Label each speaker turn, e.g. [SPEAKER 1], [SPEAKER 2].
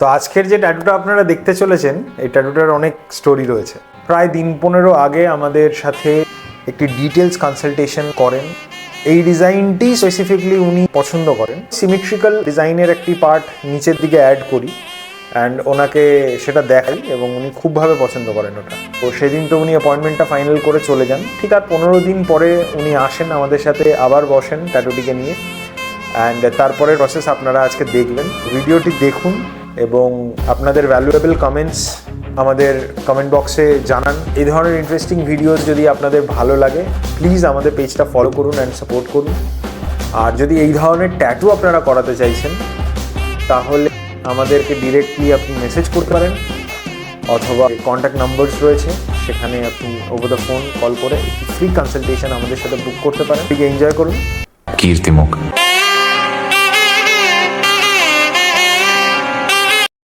[SPEAKER 1] তো আজকের যে ট্যাটুটা আপনারা দেখতে চলেছেন, এই ট্যাটুটার অনেক স্টোরি রয়েছে। প্রায় দিন 15 আগে আমাদের সাথে একটি ডিটেলস কনসালটেশন করেন। এই ডিজাইনটি স্পেসিফিকলি উনি পছন্দ করেন। সিমেট্রিক্যাল ডিজাইনের একটি পার্ট নিচের দিকে অ্যাড করি অ্যান্ড ওনাকে সেটা দেখাই এবং উনি খুবভাবে পছন্দ করেন ওটা। তো সেদিন তো উনি অ্যাপয়েন্টমেন্টটা ফাইনাল করে চলে যান। ঠিক আর 15 দিন পরে উনি আসেন আমাদের সাথে, আবার বসেন ট্যাটুটিকে নিয়ে, অ্যান্ড তারপরে প্রসেস আপনারা আজকে দেখবেন। ভিডিওটি দেখুন এবং আপনাদের ভ্যালুয়েবল কমেন্টস আমাদের কমেন্ট বক্সে জানান। এই ধরনের ইন্টারেস্টিং ভিডিওস যদি আপনাদের ভালো লাগে, প্লিজ আমাদের পেজটা ফলো করুন অ্যান্ড সাপোর্ট করুন। আর যদি এই ধরনের ট্যাটু আপনারা করাতে চাইছেন, তাহলে আমাদেরকে ডিরেক্টলি আপনি মেসেজ করতে পারেন, অথবা কন্ট্যাক্ট নাম্বারস রয়েছে, সেখানে আপনি ওভার দ্য ফোন কল করে একটি ফ্রি কনসালটেশন আমাদের সাথে বুক করতে পারেন। এনজয় করুন।
[SPEAKER 2] কীর্তিমুখ।